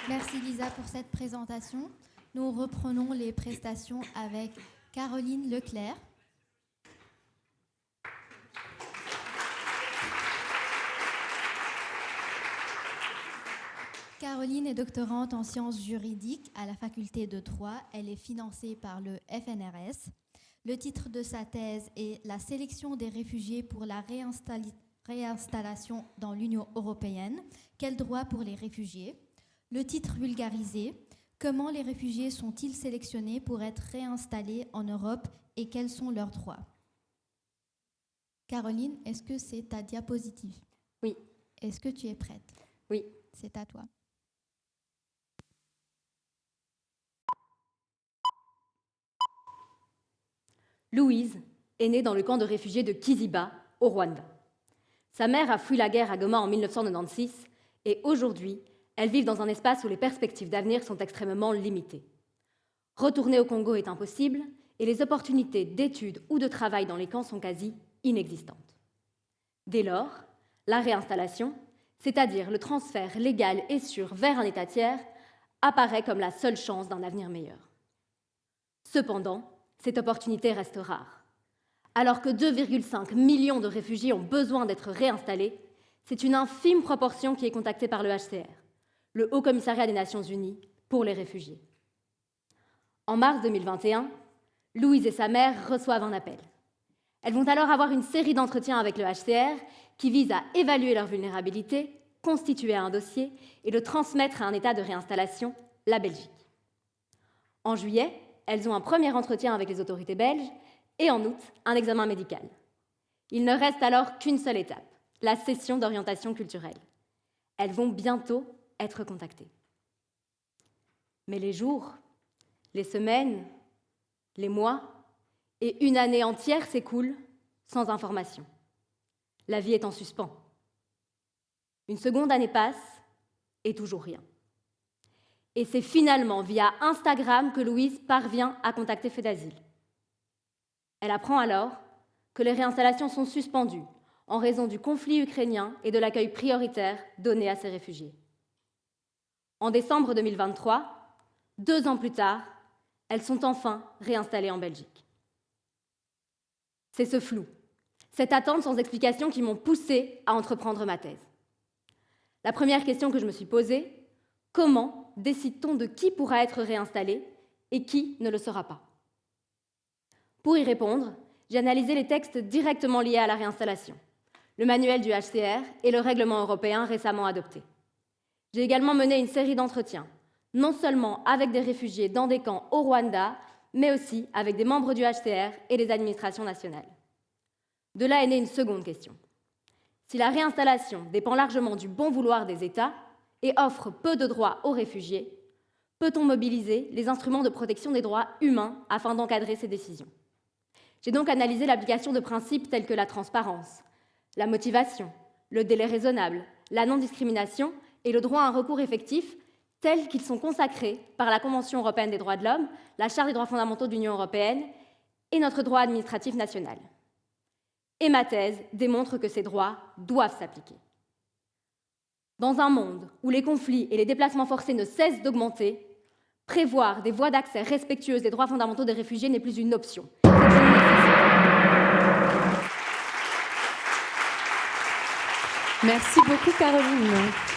Merci Lisa pour cette présentation. Nous reprenons les prestations avec Caroline Leclerc. Caroline est doctorante en sciences juridiques à la faculté de droit. Elle est financée par le FNRS. Le titre de sa thèse est « La sélection des réfugiés pour la réinstallation dans l'Union européenne. Quels droits pour les réfugiés ?» Le titre vulgarisé « Comment les réfugiés sont-ils sélectionnés pour être réinstallés en Europe et quels sont leurs droits ?» Caroline, est-ce que c'est ta diapositive? Oui. Est-ce que tu es prête? Oui. C'est à toi. Louise est née dans le camp de réfugiés de Kiziba, au Rwanda. Sa mère a fui la guerre à Goma en 1996 et aujourd'hui, elles vivent dans un espace où les perspectives d'avenir sont extrêmement limitées. Retourner au Congo est impossible et les opportunités d'études ou de travail dans les camps sont quasi inexistantes. Dès lors, la réinstallation, c'est-à-dire le transfert légal et sûr vers un État tiers, apparaît comme la seule chance d'un avenir meilleur. Cependant, cette opportunité reste rare. Alors que 2,5 millions de réfugiés ont besoin d'être réinstallés, c'est une infime proportion qui est contactée par le HCR, le Haut Commissariat des Nations Unies pour les réfugiés. En mars 2021, Louise et sa mère reçoivent un appel. Elles vont alors avoir une série d'entretiens avec le HCR qui visent à évaluer leur vulnérabilité, constituer un dossier et le transmettre à un État de réinstallation, la Belgique. En juillet, elles ont un premier entretien avec les autorités belges et en août, un examen médical. Il ne reste alors qu'une seule étape, la session d'orientation culturelle. Elles vont bientôt être contactées. Mais les jours, les semaines, les mois et une année entière s'écoulent sans information. La vie est en suspens. Une seconde année passe et toujours rien. Et c'est finalement via Instagram que Louise parvient à contacter FEDASIL. Elle apprend alors que les réinstallations sont suspendues en raison du conflit ukrainien et de l'accueil prioritaire donné à ces réfugiés. En décembre 2023, 2 ans plus tard, elles sont enfin réinstallées en Belgique. C'est ce flou, cette attente sans explication qui m'ont poussée à entreprendre ma thèse. La première question que je me suis posée, comment décide-t-on de qui pourra être réinstallé et qui ne le sera pas? Pour y répondre, j'ai analysé les textes directement liés à la réinstallation, le manuel du HCR et le règlement européen récemment adopté. J'ai également mené une série d'entretiens, non seulement avec des réfugiés dans des camps au Rwanda, mais aussi avec des membres du HCR et des administrations nationales. De là est née une seconde question. Si la réinstallation dépend largement du bon vouloir des États et offre peu de droits aux réfugiés, peut-on mobiliser les instruments de protection des droits humains afin d'encadrer ces décisions? J'ai donc analysé l'application de principes tels que la transparence, la motivation, le délai raisonnable, la non-discrimination et le droit à un recours effectif tels qu'ils sont consacrés par la Convention européenne des droits de l'homme, la Charte des droits fondamentaux de l'Union européenne et notre droit administratif national. Et ma thèse démontre que ces droits doivent s'appliquer. Dans un monde où les conflits et les déplacements forcés ne cessent d'augmenter, prévoir des voies d'accès respectueuses des droits fondamentaux des réfugiés n'est plus une option, c'est une nécessité. Merci beaucoup, Caroline.